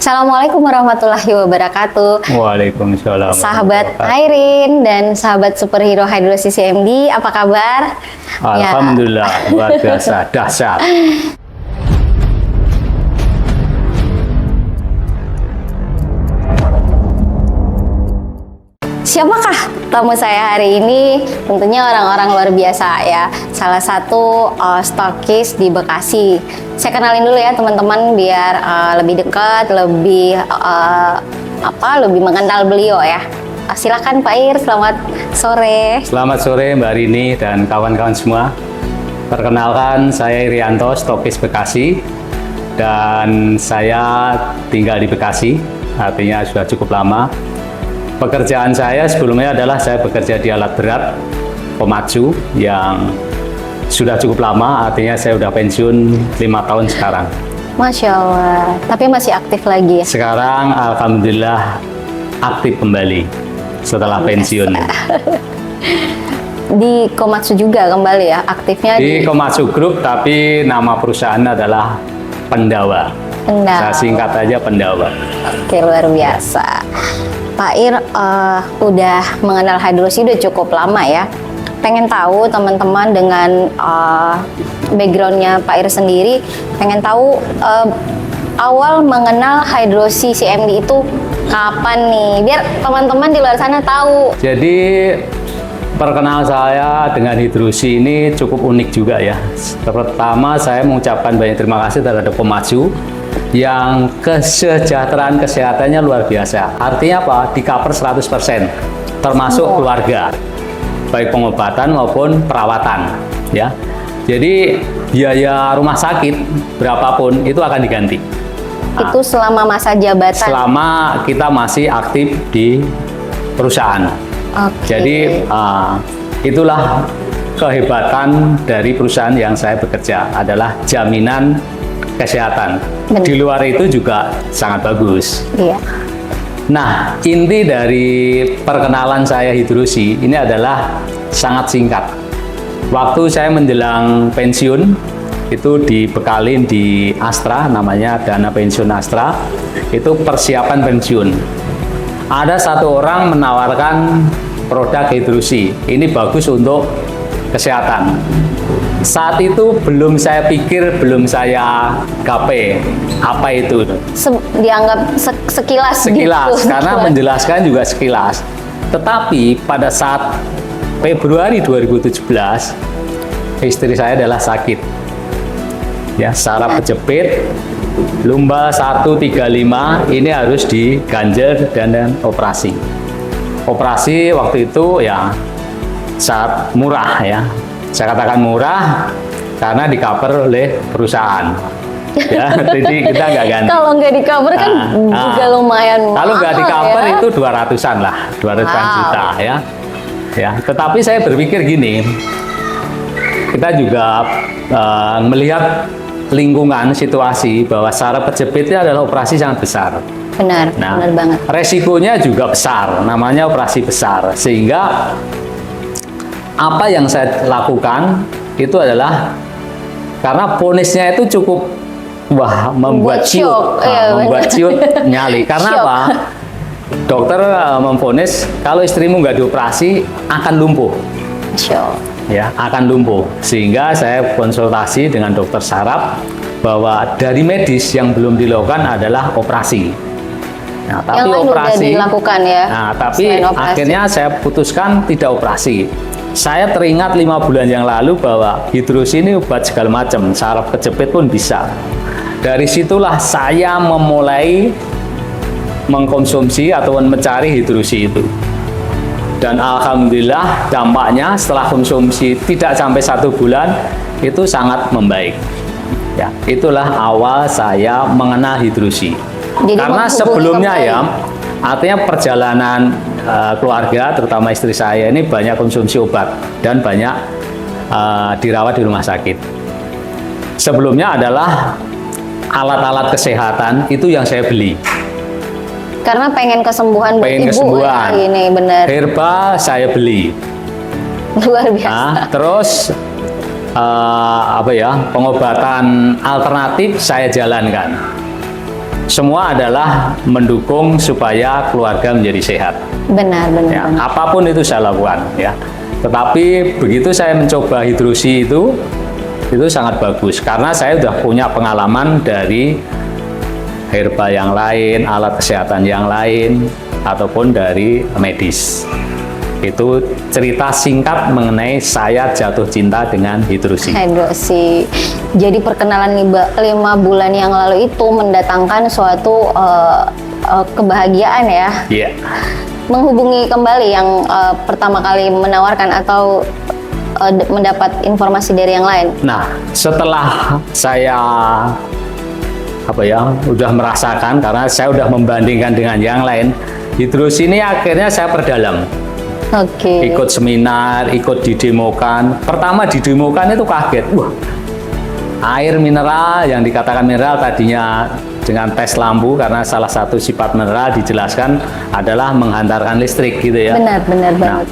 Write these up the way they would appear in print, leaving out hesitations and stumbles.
Assalamualaikum warahmatullahi wabarakatuh. Waalaikumsalam. Sahabat Airin dan sahabat superhero Hydrosis CMD, apa kabar? Alhamdulillah, luar biasa, dahsyat. Siapakah tamu saya hari ini? Tentunya orang-orang luar biasa ya. Salah satu stokis di Bekasi. Saya kenalin dulu ya teman-teman biar lebih dekat, lebih lebih mengenal beliau ya. Silakan Pak Ir, selamat sore. Selamat sore Mbak Rini dan kawan-kawan semua. Perkenalkan, saya Irianto, stokis Bekasi. Dan saya tinggal di Bekasi, artinya sudah cukup lama. Pekerjaan saya sebelumnya adalah saya bekerja di alat berat Komatsu yang sudah cukup lama, artinya saya sudah pensiun 5 tahun sekarang. Masya Allah, tapi masih aktif lagi ya? Sekarang Alhamdulillah aktif kembali setelah pensiun. Di Komatsu juga kembali ya, aktifnya di Komatsu Group, tapi nama perusahaan adalah Pendawa. Saya singkat aja Pendawa. Oke, luar biasa. Pak Ir udah mengenal hidrosi udah cukup lama ya. Pengen tahu teman-teman dengan backgroundnya Pak Ir sendiri, pengen tahu awal mengenal hidrosi CMD itu kapan nih? Biar teman-teman di luar sana tahu. Jadi perkenal saya dengan hidrosi ini cukup unik juga ya. Pertama saya mengucapkan banyak terima kasih terhadap Komatsu yang kesejahteraan kesehatannya luar biasa. Artinya apa? Di cover 100%, termasuk keluarga, baik pengobatan maupun perawatan ya. Jadi biaya rumah sakit berapapun itu akan diganti. Itu selama masa jabatan? Selama kita masih aktif di perusahaan. Jadi itulah kehebatan dari perusahaan yang saya bekerja, adalah jaminan kesehatan. Benar. Di luar itu juga sangat bagus. Iya. Nah, inti dari perkenalan saya hidrosi ini adalah sangat singkat. Waktu saya menjelang pensiun, itu dibekalin di Astra, namanya dana pensiun Astra, itu persiapan pensiun. Ada satu orang menawarkan produk hidrosi, ini bagus untuk kesehatan. Saat itu belum saya pikir, belum saya gapai apa itu. Dianggap sekilas sekilas gitu. Karena menjelaskan juga sekilas. Tetapi pada saat Februari 2017, istri saya adalah sakit ya, saraf kejepit, lumba 135, ini harus diganjel dan operasi. Operasi waktu itu ya sangat murah ya. Saya katakan murah karena di cover oleh perusahaan. Ya, jadi kita nggak ganti. Kalau nggak di cover kan juga lumayan mahal. Kalau nggak di cover ya? Itu 200-an lah, 200-an juta ya. Ya, tetapi saya berpikir gini, kita juga melihat lingkungan situasi bahwa saraf kejepit itu adalah operasi sangat besar. Benar, benar banget. Resikonya juga besar, namanya operasi besar, sehingga apa yang saya lakukan itu adalah karena ponisnya itu cukup membuat ciut, membuat ciut nyali. Karena apa? Dokter memvonis kalau istrimu nggak dioperasi akan lumpuh. Ya, akan lumpuh. Sehingga saya konsultasi dengan dokter saraf bahwa dari medis yang belum dilakukan adalah operasi. Nah, tapi yang operasi udah dilakukan ya. Nah, tapi akhirnya saya putuskan tidak operasi. Saya teringat 5 bulan yang lalu bahwa hidrosi ini obat segala macam, saraf kejepit pun bisa. Dari situlah saya memulai mengkonsumsi atau mencari hidrosi itu. Dan alhamdulillah dampaknya setelah konsumsi tidak sampai 1 bulan itu sangat membaik. Ya, itulah awal saya mengenal hidrosi. Karena sebelumnya ya, artinya perjalanan keluarga, terutama istri saya ini banyak konsumsi obat dan banyak dirawat di rumah sakit. Sebelumnya adalah alat-alat kesehatan itu yang saya beli. Karena pengen kesembuhan buat ibu ya, ini benar. Herba saya beli. Luar biasa. Terus pengobatan alternatif saya jalankan. semua adalah mendukung supaya keluarga menjadi sehat. Benar. Ya, apapun itu saya lakukan ya. Tetapi begitu saya mencoba hidrosi itu sangat bagus karena saya sudah punya pengalaman dari herba yang lain, alat kesehatan yang lain, ataupun dari medis. Itu cerita singkat mengenai saya jatuh cinta dengan hidrosi. Hidrosi. Jadi perkenalan 5 bulan yang lalu itu mendatangkan suatu kebahagiaan ya. Iya. Menghubungi kembali yang pertama kali menawarkan atau mendapat informasi dari yang lain. Nah, setelah saya udah merasakan karena saya udah membandingkan dengan yang lain, hidrosi ini akhirnya saya perdalam. Oke. Ikut seminar, ikut didemokan. Pertama didemokan itu kaget. Wah, air mineral yang dikatakan mineral tadinya dengan tes lampu karena salah satu sifat mineral dijelaskan adalah menghantarkan listrik gitu ya. Benar Nah, banget.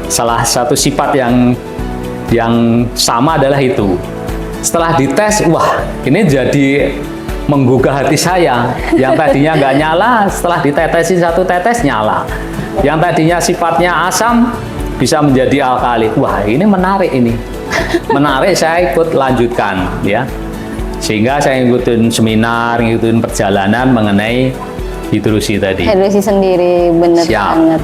salah satu sifat yang sama adalah itu. Setelah dites, wah ini jadi menggugah hati saya. Yang tadinya nggak nyala, setelah ditetesin 1 tetes nyala. Yang tadinya sifatnya asam bisa menjadi alkali. Wah, ini menarik ini. Menarik, saya ikut lanjutkan ya. Sehingga saya ngikutin seminar, ngikutin perjalanan mengenai hidrosi tadi. Hidrosi sendiri, benar Siap. banget.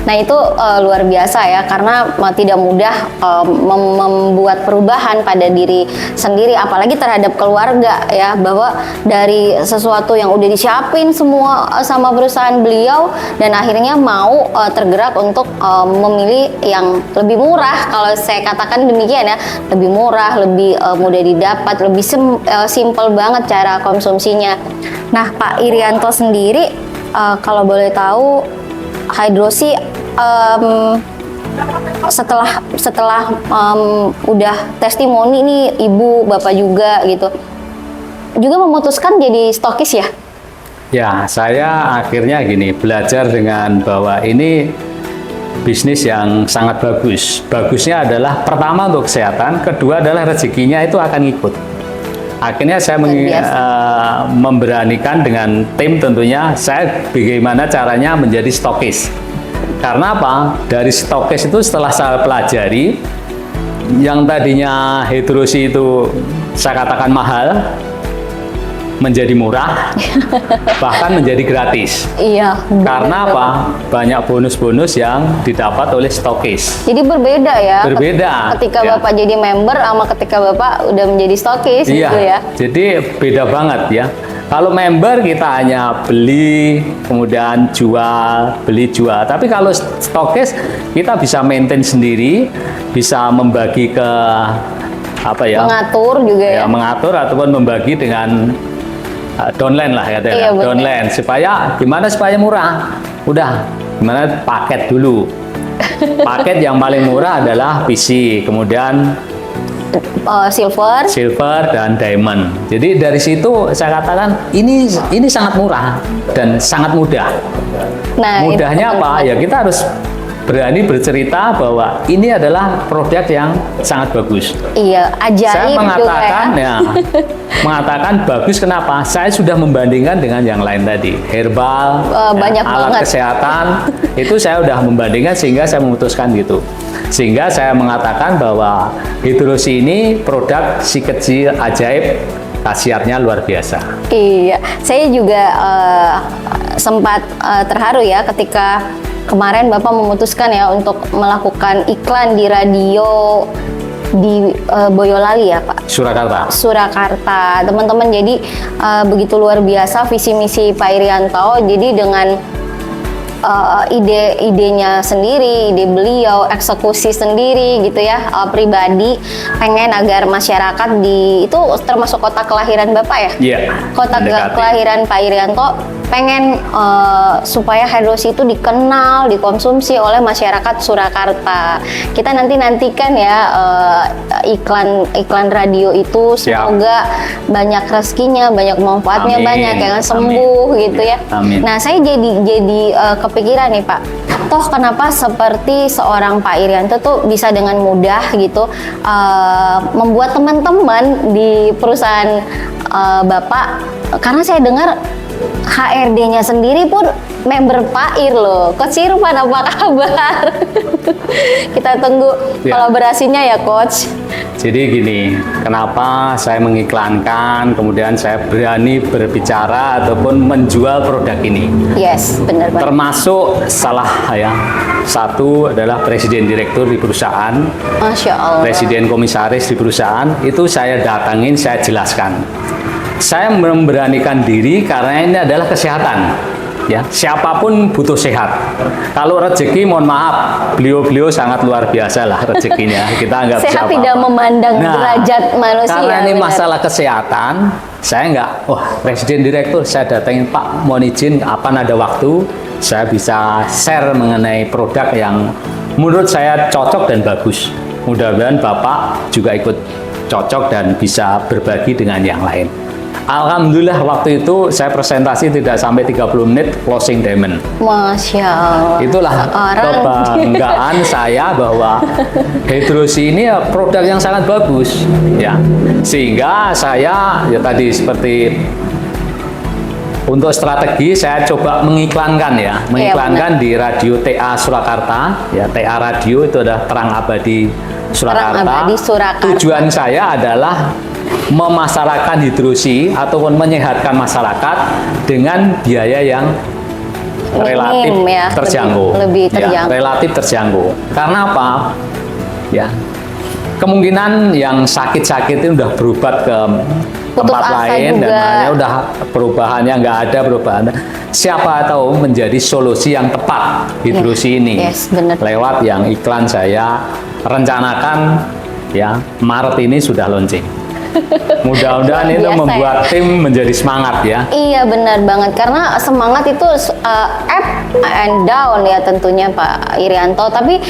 Nah itu luar biasa ya, karena tidak mudah membuat perubahan pada diri sendiri, apalagi terhadap keluarga ya, bahwa dari sesuatu yang udah disiapin semua sama perusahaan beliau, dan akhirnya mau tergerak untuk memilih yang lebih murah, kalau saya katakan demikian ya, lebih murah, lebih mudah didapat, lebih simple banget cara konsumsinya. Nah Pak Irianto sendiri, kalau boleh tahu, hidrosi setelah udah testimoni nih ibu bapak juga gitu, juga memutuskan jadi stokis ya? Ya, saya akhirnya gini, belajar dengan bahwa ini bisnis yang sangat bagus. Bagusnya adalah pertama untuk kesehatan, kedua adalah rezekinya itu akan ikut. Akhirnya saya memberanikan dengan tim, tentunya saya bagaimana caranya menjadi stokis. Karena apa? Dari stokis itu setelah saya pelajari, yang tadinya hidrosi itu saya katakan mahal, menjadi murah, bahkan menjadi gratis. Iya. Karena apa? Banyak bonus-bonus yang didapat oleh stokis. Jadi berbeda ya? Berbeda. Ketika ya. Bapak jadi member sama ketika Bapak udah menjadi stokis Iya, gitu ya? Jadi beda banget ya. Kalau member kita hanya beli, kemudian jual, beli jual. Tapi kalau stokis kita bisa maintain sendiri, bisa membagi ke apa ya? Mengatur juga ya? Mengatur ataupun membagi dengan downline lah ya, Iya, downline supaya gimana supaya murah. Udah, gimana paket dulu. Paket yang paling murah adalah PC, kemudian silver dan diamond. Jadi dari situ saya katakan ini sangat murah dan sangat mudah. Nah, mudahnya apa? Ya kita harus berani bercerita bahwa ini adalah produk yang sangat bagus. Iya, ajaib saya mengatakan juga ya. Mengatakan bagus kenapa? Saya sudah membandingkan dengan yang lain tadi, herbal, banyak alat banget. kesehatan, itu saya sudah membandingkan sehingga saya memutuskan gitu. Sehingga saya mengatakan bahwa hidrosi ini produk si kecil ajaib, khasiatnya luar biasa. Iya, saya juga sempat terharu ya ketika kemarin Bapak memutuskan ya untuk melakukan iklan di radio di Boyolali ya Pak? Surakarta. Teman-teman, jadi begitu luar biasa visi misi Pak Irianto. Jadi dengan ide-idenya sendiri, ide beliau, eksekusi sendiri gitu ya, pribadi, pengen agar masyarakat itu termasuk kota kelahiran Bapak ya? Iya. Kota kelahiran Pak Irianto, pengen supaya hidrosi itu dikenal, dikonsumsi oleh masyarakat Surakarta. Kita nantikan ya iklan radio itu, semoga banyak rezekinya, banyak manfaatnya, banyak yang sembuh gitu ya. Amin. Nah, saya jadi kepikiran nih Pak, toh kenapa seperti seorang Pak Irianto tuh bisa dengan mudah gitu membuat teman-teman di perusahaan Bapak, karena saya dengar HRD-nya sendiri pun member Pak Ir loh. Coach Irfan, apa kabar? Kita tunggu Ya. kolaborasinya ya, Coach. Jadi gini, kenapa saya mengiklankan, kemudian saya berani berbicara ataupun menjual produk ini. Yes, benar banget. Termasuk salah ya, satu adalah presiden direktur di perusahaan, Masya Allah. presiden komisaris di perusahaan, itu saya datangin, saya jelaskan. Saya memberanikan diri karena ini adalah kesehatan. Ya, siapapun butuh sehat. Kalau rezeki, mohon maaf, beliau-beliau sangat luar biasa lah rezekinya. Kita nggak bisa Sehat apa-apa. tidak memandang derajat manusia. Karena ini benar. masalah kesehatan, saya nggak, presiden direktur, saya datangin Pak, mohon izin, kapan ada waktu, saya bisa share mengenai produk yang menurut saya cocok dan bagus. Mudah-mudahan Bapak juga ikut cocok dan bisa berbagi dengan yang lain. Alhamdulillah waktu itu saya presentasi tidak sampai 30 menit closing diamond. Masya Allah. Itulah kebanggaan saya bahwa Hydrosi ini ya produk yang sangat bagus ya. Sehingga saya ya tadi seperti untuk strategi saya coba mengiklankan ya, mengiklankan di radio TA Surakarta ya. TA Radio itu adalah Terang Abadi Surakarta. Terang Abadi Surakarta. Tujuan saya adalah memasarkan hidrosi ataupun menyehatkan masyarakat dengan biaya yang relatif Minim ya, terjangkau. lebih Ya, terjangkau. relatif terjangkau. Karena apa? Ya, kemungkinan yang sakit-sakit itu udah berobat ke tempat asa lain dan juga. lainnya udah perubahannya nggak ada perubahan. Siapa tahu menjadi solusi yang tepat hidrosi ini. Yes, benar. Lewat yang iklan saya rencanakan ya Maret ini sudah launching. Mudah-mudahan itu Biasa membuat tim menjadi semangat ya. Iya benar banget, karena semangat itu up and down ya tentunya Pak Irianto. Tapi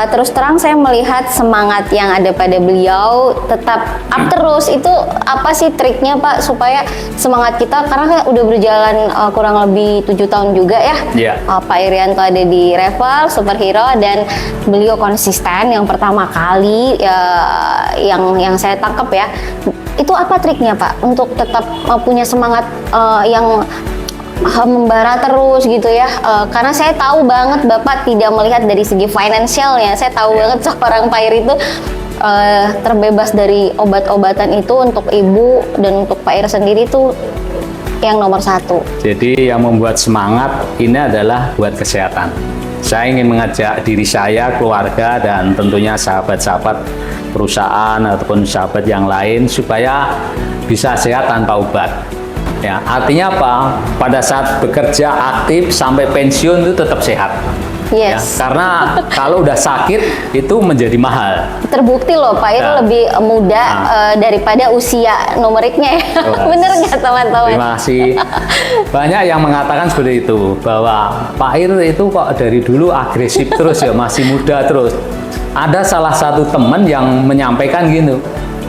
terus terang saya melihat semangat yang ada pada beliau tetap up terus. Itu apa sih triknya Pak supaya semangat kita, karena kan udah berjalan kurang lebih 7 tahun juga ya. Iya. Pak Irianto ada di Revel Superhero dan beliau konsisten yang pertama kali yang saya tangkap ya. Itu apa triknya Pak untuk tetap punya semangat yang membara terus gitu ya? Karena saya tahu banget Bapak tidak melihat dari segi finansialnya. Saya tahu banget seorang Pak Ir itu terbebas dari obat-obatan itu untuk ibu dan untuk Pak Ir sendiri itu yang nomor 1. Jadi yang membuat semangat ini adalah buat kesehatan. Saya ingin mengajak diri saya, keluarga, dan tentunya sahabat-sahabat perusahaan ataupun sahabat yang lain supaya bisa sehat tanpa obat. Ya, artinya apa? Pada saat bekerja aktif sampai pensiun itu tetap sehat. Ya, Yes. karena kalau udah sakit itu menjadi mahal. Terbukti loh Pak Ir Ya. lebih muda daripada usia numeriknya ya. Wah. Bener nggak teman-teman? Terima kasih. Banyak yang mengatakan seperti itu, bahwa Pak Ir itu kok dari dulu agresif terus ya, masih muda terus. Ada salah satu teman yang menyampaikan gini,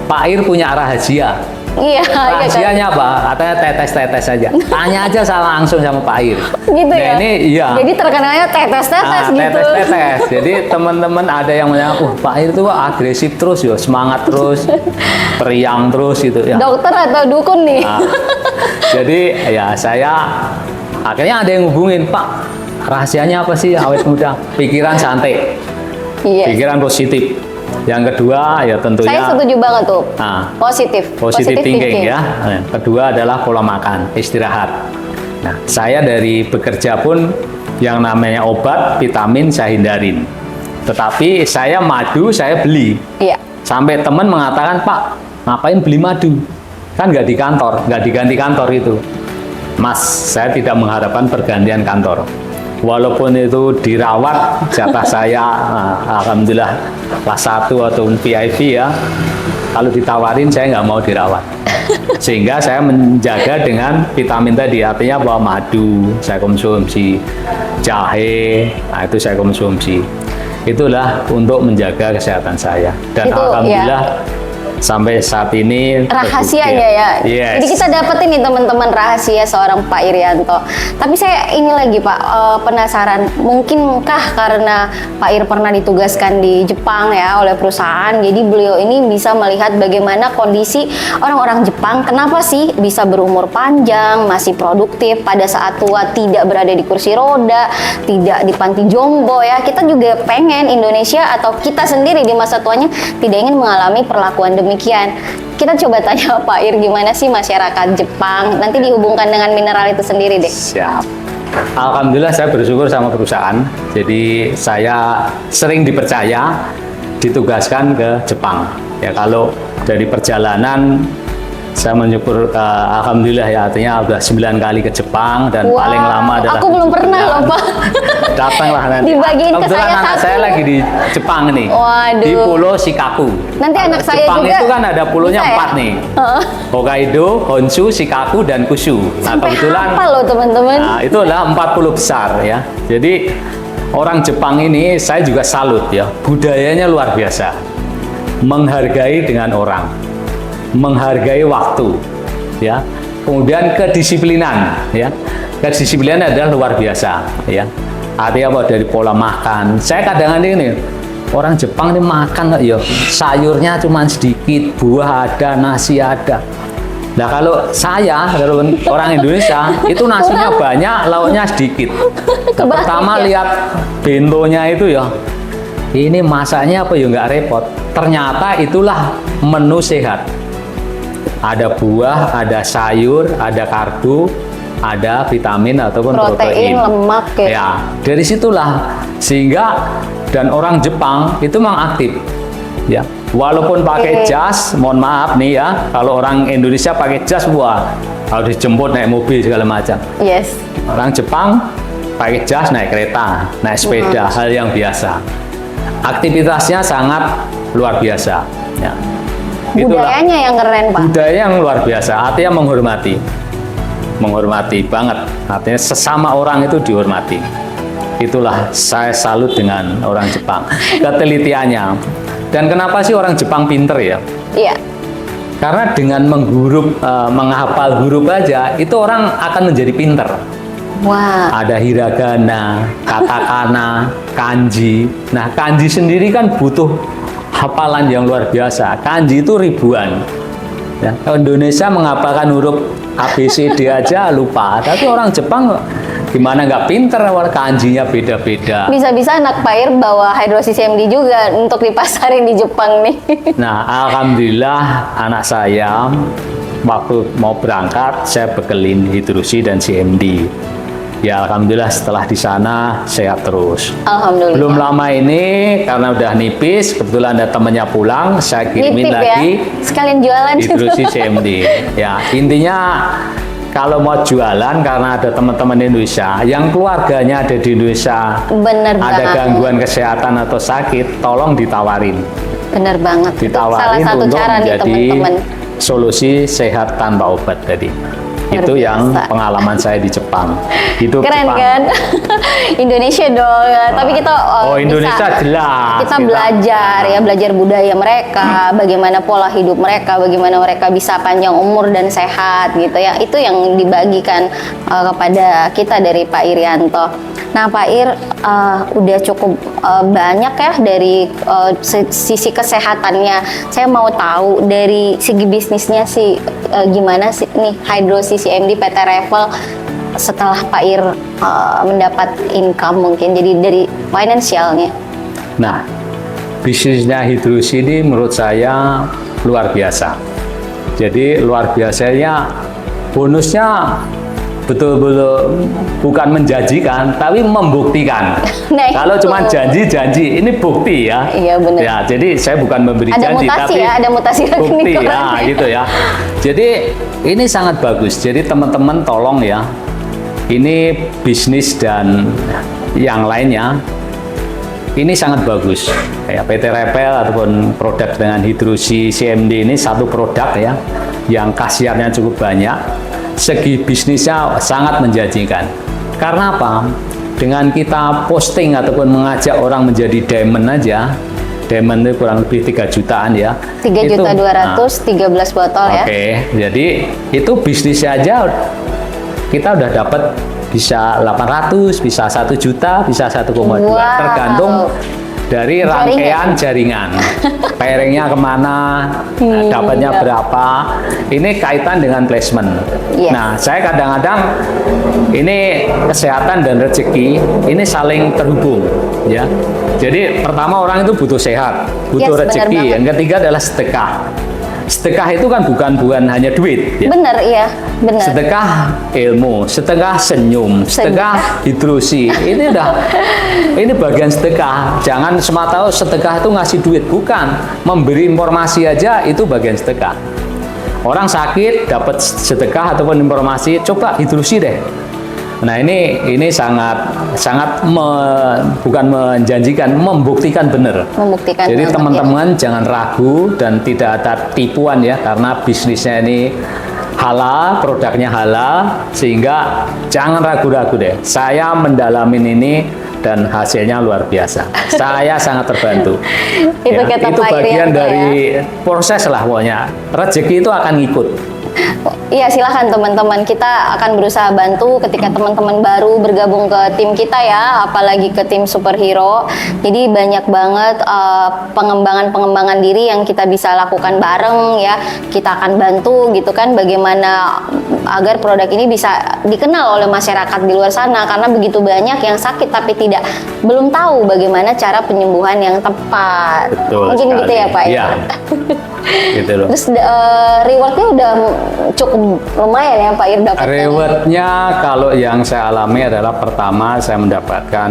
Pak Ir punya rahasia. Iya, iya kan? Rahasianya apa? Katanya tetes-tetes saja. Tanya aja salah langsung sama Pak Ir. Gitu Nah, ya. ini iya. Jadi terkenalnya tetes-tetes gitu. Tetes-tetes. Jadi teman-teman ada yang menyangka, Pak Ir itu kok agresif terus ya, semangat terus, periang terus gitu ya. Dokter atau dukun nih? Nah, jadi ya saya akhirnya ada yang hubungin, Pak, rahasianya apa sih awet muda? Pikiran santai, Iya. pikiran positif. Yang kedua ya tentunya Saya setuju banget tuh. Nah, Positif. positive thinking ya. Nah, kedua adalah pola makan, istirahat. Nah, saya dari bekerja pun yang namanya obat, vitamin saya hindarin. Tetapi saya madu saya beli. Iya. Sampai teman mengatakan, Pak, ngapain beli madu? Kan nggak di kantor, nggak diganti kantor itu. Mas, saya tidak mengharapkan pergantian kantor. Walaupun itu dirawat, jatah saya, alhamdulillah kelas 1 atau VIP ya. Kalau ditawarin, saya nggak mau dirawat. Sehingga saya menjaga dengan vitamin tadi, artinya bahwa madu saya konsumsi, jahe, nah itu saya konsumsi. Itulah untuk menjaga kesehatan saya. Dan Itu, alhamdulillah sampai saat ini rahasianya ya. Yes. Jadi kita dapetin nih teman-teman rahasia seorang Pak Irianto. Tapi saya ini lagi Pak penasaran, mungkinkah karena Pak Ir pernah ditugaskan di Jepang ya oleh perusahaan, jadi beliau ini bisa melihat bagaimana kondisi orang-orang Jepang, kenapa sih bisa berumur panjang, masih produktif pada saat tua, tidak berada di kursi roda, tidak di panti jombo ya. Kita juga pengen Indonesia atau kita sendiri di masa tuanya tidak ingin mengalami perlakuan demikian. Kita coba tanya Pak Ir, gimana sih masyarakat Jepang? Nanti dihubungkan dengan mineral itu sendiri deh. Siap. Alhamdulillah saya bersyukur sama perusahaan. Jadi saya sering dipercaya ditugaskan ke Jepang. Ya kalau dari perjalanan saya mensyukur, alhamdulillah ya, artinya udah 9 kali ke Jepang dan Wow, paling lama adalah aku belum pernah loh Pak. Datanglah nanti. Dibagiin ke Kebetulan saya anak satu. saya lagi di Jepang nih. Waduh. Di Pulau Shikaku. Nanti anak saya Jepang juga itu kan ada pulaunya bisa ya? 4 nih. Heeh. Hokkaido, Honshu, Shikaku, dan Kyushu. Nah, Sampai kebetulan apa loh teman-teman? nah, itu adalah 40 besar ya. Jadi orang Jepang ini saya juga salut ya. Budayanya luar biasa. Menghargai dengan orang. Menghargai waktu ya. Kemudian kedisiplinan ya. Kedisiplinan adalah luar biasa ya. Artinya apa, dari pola makan. Saya kadang-kadang ini orang Jepang ini makan ya sayurnya cuma sedikit, buah ada, nasi ada. Nah kalau saya, kalau orang Indonesia itu nasinya banyak, lauknya sedikit. Nah, pertama lihat bentonya itu ya, ini masaknya apa ya nggak repot. Ternyata itulah menu sehat. Ada buah, ada sayur, ada karbo, ada vitamin ataupun protein. Lemak ya. Ya, dari situlah sehingga dan orang Jepang itu memang aktif. Ya, walaupun pakai jas, mohon maaf nih ya, kalau orang Indonesia pakai jas, wah, harus dijemput naik mobil segala macam. Yes. Orang Jepang pakai jas, naik kereta, naik sepeda, hal yang biasa. Aktivitasnya sangat luar biasa. Ya. Budayanya yang keren Pak. Budaya yang luar biasa, artinya menghormati banget. Artinya sesama orang itu dihormati. Itulah saya salut dengan orang Jepang. Ketelitiannya. Dan kenapa sih orang Jepang pinter ya? Iya. Karena dengan menghafal huruf aja, itu orang akan menjadi pinter. Wah. Ada hiragana, katakana, kanji. Nah, kanji sendiri kan butuh hafalan yang luar biasa. Kanji itu ribuan. Ya, Indonesia menghafalkan huruf ABCD aja lupa. Tapi orang Jepang gimana nggak pinter, awal kanjinya beda-beda. Bisa-bisa anak Pak Ir bawa hidrosis CMD juga untuk dipasarin di Jepang nih. Nah, alhamdulillah anak saya waktu mau berangkat saya bekelin hidrosi dan CMD. Ya alhamdulillah setelah di sana sehat terus. Alhamdulillah. Belum lama ini karena udah nipis, kebetulan ada temennya pulang, saya kirimin Nitip lagi ya? Sekalian jualan. hidrosi CMD. Ya intinya kalau mau jualan karena ada teman-teman Indonesia yang keluarganya ada di Indonesia, Bener ada banget. gangguan kesehatan atau sakit, tolong ditawarin. Bener banget. Ditawarin Salah satu untuk cara nih menjadi teman-teman. solusi sehat tanpa obat tadi. Luar Itu yang biasa. pengalaman saya di Jepang. Hidup Keren Jepang. kan? Indonesia dong. Tapi kita Indonesia bisa, jelas. kita belajar ya, belajar budaya mereka, bagaimana pola hidup mereka, bagaimana mereka bisa panjang umur dan sehat gitu ya. Itu yang dibagikan kepada kita dari Pak Irianto. Nah Pak Ir udah cukup banyak ya dari sisi kesehatannya. Saya mau tahu dari segi bisnisnya sih gimana sih nih hidrosis CMD PT Revel setelah Pak Ir mendapat income mungkin, jadi dari finansialnya. Nah, bisnisnya hidrosi ini menurut saya luar biasa. Jadi luar biasanya bonusnya betul-betul bukan menjanjikan, tapi membuktikan. Nah, kalau itu. cuma janji-janji, ini bukti ya. Iya, benar. Ya, jadi saya bukan memberi Ada janji, mutasi tapi ya, ada mutasi lagi nih bukti ya, korannya. gitu ya. Jadi ini sangat bagus. Jadi teman-teman tolong ya, ini bisnis dan yang lainnya ini sangat bagus. Kayak PT Revel ataupun produk dengan hidrosi CMD ini satu produk ya, yang khasiatnya cukup banyak. Segi bisnisnya sangat menjanjikan. Karena apa? Dengan kita posting ataupun mengajak orang menjadi diamond aja, Diamond itu kurang lebih 3 jutaan ya. 3.200.000, 13 botol ya. Oke, jadi itu bisnisnya aja kita udah dapat bisa 800, bisa 1 juta, bisa 1,2, Wow. tergantung dari rangkaian jaringan. Pairingnya kemana, dapatnya berapa, ini kaitan dengan placement. Yes. Nah, saya kadang-kadang ini kesehatan dan rezeki ini saling terhubung ya. Jadi pertama orang itu butuh sehat, butuh Yes, benar rezeki. banget. Yang ketiga adalah sedekah. Sedekah itu kan bukan hanya duit ya. Bener, iya, bener. Sedekah ilmu, sedekah senyum, sedekah hidrosi. Ini bagian sedekah. Jangan semata sedekah itu ngasih duit, bukan. Memberi informasi aja itu bagian sedekah. Orang sakit dapat sedekah ataupun informasi, coba hidrosi deh. Nah, ini sangat bukan menjanjikan, membuktikan benar. Membuktikan Jadi banget, teman-teman jangan ragu dan tidak ada tipuan ya, karena bisnisnya ini halal, produknya halal, sehingga jangan ragu-ragu deh. Saya mendalamin ini dan hasilnya luar biasa. Saya sangat terbantu. Itu kata itu Pak bagian Irianto dari proses lah pokoknya. Rezeki itu akan ngikut. Iya, silahkan teman-teman, kita akan berusaha bantu ketika teman-teman baru bergabung ke tim kita ya, apalagi ke tim superhero. Jadi banyak banget pengembangan diri yang kita bisa lakukan bareng ya. Kita akan bantu gitu kan, bagaimana agar produk ini bisa dikenal oleh masyarakat di luar sana, karena begitu banyak yang sakit tapi belum tahu bagaimana cara penyembuhan yang tepat. Betul Mungkin sekali. gitu ya Pak ya. Iya. Gitu loh. Terus rewardnya udah cukup lumayan ya Pak Ir dapatnya. Rewardnya kalau yang saya alami adalah pertama saya mendapatkan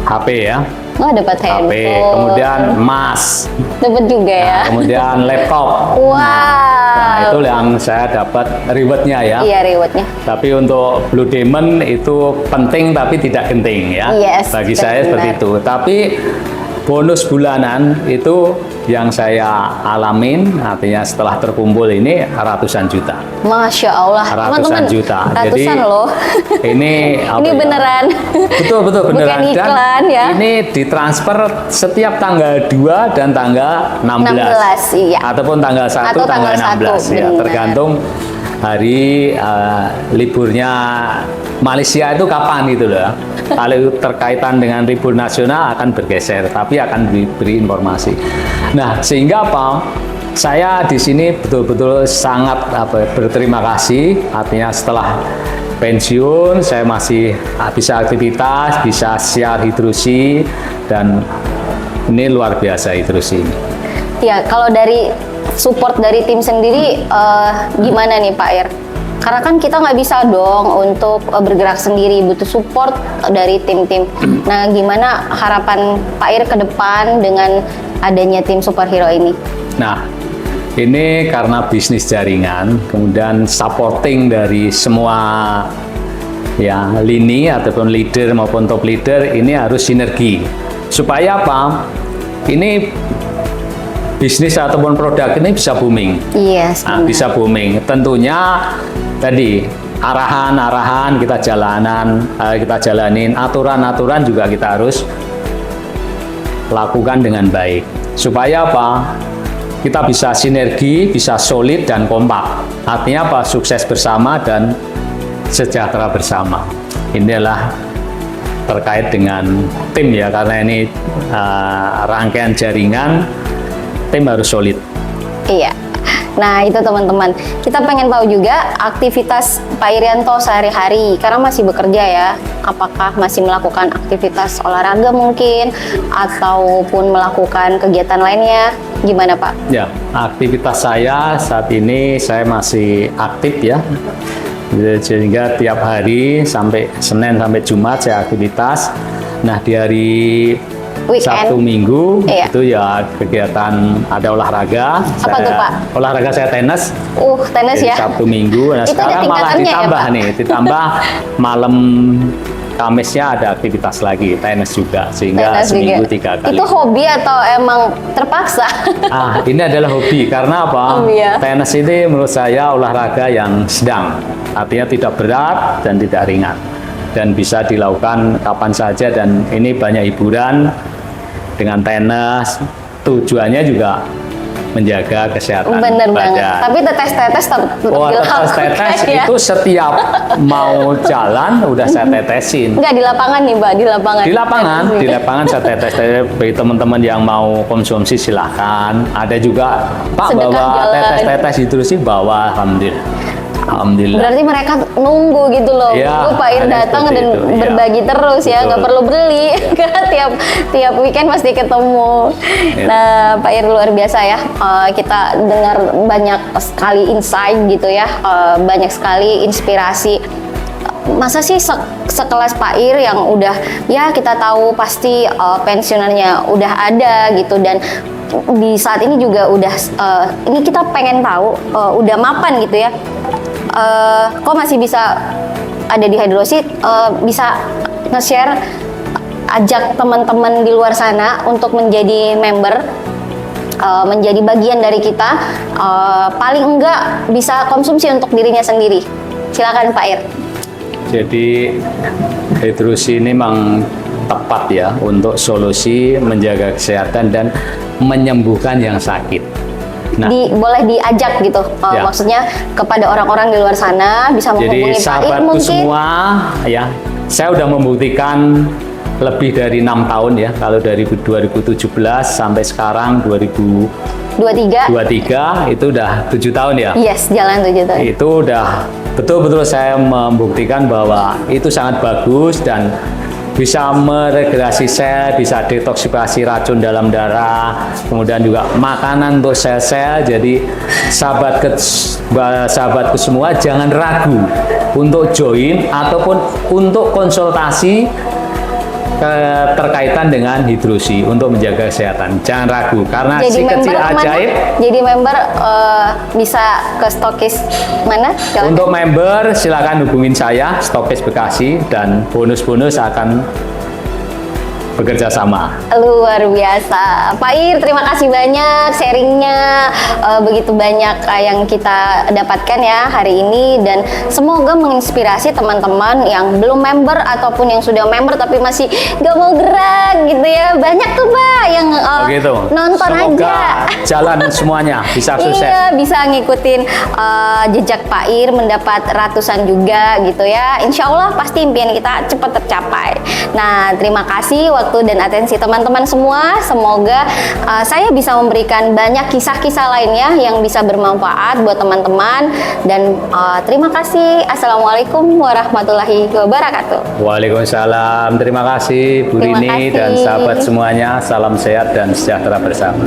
HP ya, Oh, dapat HP, handphone. kemudian emas, Dapat juga ya. kemudian laptop. Wow. Nah, itu yang saya dapat rewardnya ya. Iya, rewardnya. Tapi untuk Blue Diamond itu penting tapi tidak genting ya. Yes, Bagi saya benar. seperti itu. Tapi bonus bulanan itu yang saya alamin, artinya setelah terkumpul ini ratusan juta. Masya Allah. Ratusan Teman-teman, juta. Ratusan Jadi loh. ini apa Ini ya? beneran. Betul beneran. Bukan iklan dan ya. ini ditransfer setiap tanggal 2 dan tanggal 16. 16, iya. Ataupun tanggal 1 Atau tanggal tanggal 16 1, ya, benar. tergantung hari liburnya Malaysia itu kapan gitu loh. Kalau terkaitan dengan libur nasional akan bergeser, tapi akan diberi informasi. Nah, sehingga apa? Saya di sini betul-betul sangat berterima kasih. Artinya setelah pensiun saya masih bisa aktivitas, bisa siar hidrosi, dan ini luar biasa hidrosi ini. Ya, kalau dari support dari tim sendiri gimana nih Pak Ir? Karena kan kita nggak bisa dong untuk bergerak sendiri, butuh support dari tim-tim. Nah, gimana harapan Pak Ir ke depan dengan adanya tim superhero ini? Nah, ini karena bisnis jaringan, kemudian supporting dari semua ya lini ataupun leader maupun top leader ini harus sinergi. Supaya apa? Ini bisnis ataupun produk ini bisa booming. Yes, Nah, bisa booming. Tentunya tadi arahan-arahan kita jalanin, aturan-aturan juga kita harus lakukan dengan baik. Supaya apa? Kita bisa sinergi, bisa solid dan kompak. Artinya apa? Sukses bersama dan sejahtera bersama. Inilah terkait dengan tim ya, karena ini rangkaian jaringan, tim harus solid. Iya. Nah, itu teman-teman. Kita pengen tahu juga aktivitas Pak Irianto sehari-hari, karena masih bekerja ya. Apakah masih melakukan aktivitas olahraga mungkin, ataupun melakukan kegiatan lainnya? Gimana Pak? Ya, aktivitas saya saat ini saya masih aktif ya. Sehingga tiap hari sampai Senin sampai Jumat saya aktivitas. Nah, di hari Weekend? Sabtu Minggu Iya. itu ya kegiatan ada olahraga. Apa tuh, Pak? Olahraga saya tenis. Tenis Jadi ya? Sabtu Minggu. Nah, Itu ada sekarang malah tingkatannya ya, ditambah Pak? nih, ditambah malam Kamisnya ada aktivitas lagi, tenis juga, sehingga Tenis seminggu juga. 3 kali. Itu hobi atau emang terpaksa? Ini adalah hobi, karena apa? Hobi ya? Tenis ini menurut saya olahraga yang sedang, artinya tidak berat dan tidak ringan, dan bisa dilakukan kapan saja, dan ini banyak hiburan dengan tenis. Tujuannya juga menjaga kesehatan Bener banget. badan. Tapi tetes-tetes tetap Oh, dilakukan tetes ya. itu setiap mau jalan udah saya tetesin. Enggak di lapangan nih, Mbak, di lapangan. Di lapangan saya tetes. Bagi teman-teman yang mau konsumsi silahkan. Ada juga Pak Sedekah bawa jalan. tetes sih bawa, alhamdulillah. Berarti mereka nunggu gitu loh. Ya, Nunggu Pak Ir ada datang seperti dan itu, ya. berbagi terus ya, Betul. nggak perlu beli. Karena tiap weekend pasti ketemu. Ya. Nah, Pak Ir luar biasa ya. Kita dengar banyak sekali insight gitu ya, banyak sekali inspirasi. Masa sih sekelas Pak Ir yang udah ya kita tahu pasti pensiunannya udah ada gitu, dan di saat ini juga udah ini kita pengen tahu udah mapan gitu ya, kok masih bisa ada di hidrosit, bisa nge-share, ajak teman-teman di luar sana untuk menjadi member, menjadi bagian dari kita, paling enggak bisa konsumsi untuk dirinya sendiri. Silakan Pak Ir. Jadi hidrosi ini memang tepat ya untuk solusi menjaga kesehatan dan menyembuhkan yang sakit. Nah, Boleh diajak gitu, Ya. maksudnya kepada orang-orang di luar sana bisa jadi menghubungi Pak Ir sahabatku mungkin. semua ya, saya udah membuktikan lebih dari 6 tahun ya, kalau dari 2017 sampai sekarang 2023 23. itu udah 7 tahun ya. Yes, jalan 7 tahun. Itu udah betul-betul saya membuktikan bahwa itu sangat bagus dan bisa meregenerasi sel, bisa detoksifikasi racun dalam darah, kemudian juga makanan untuk sel-sel. Jadi sahabatku semua jangan ragu untuk join ataupun untuk konsultasi terkaitan dengan hidrosi untuk menjaga kesehatan. Jangan ragu karena Jadi si kecil member ajaib. mana? Jadi member bisa ke stokis mana? Silakan. Untuk member silakan hubungin saya, Stokis Bekasi, dan bonus-bonus akan bekerja sama. Luar biasa. Pak Ir, terima kasih banyak sharingnya, begitu banyak yang kita dapatkan ya hari ini, dan semoga menginspirasi teman-teman yang belum member ataupun yang sudah member tapi masih gak mau gerak gitu ya. Banyak tuh Pak yang Begitu. nonton Semoga aja. jalan semuanya bisa sukses. Iya, bisa ngikutin jejak Pak Ir, mendapat ratusan juga gitu ya. Insya Allah pasti impian kita cepat tercapai. Nah, terima kasih waktu dan atensi teman-teman semua. Semoga saya bisa memberikan banyak kisah-kisah lainnya yang bisa bermanfaat buat teman-teman. Dan terima kasih. Assalamualaikum warahmatullahi wabarakatuh. Waalaikumsalam. Terima kasih Bu Terima Rini kasih. dan sahabat semuanya. Salam sehat dan sejahtera bersama.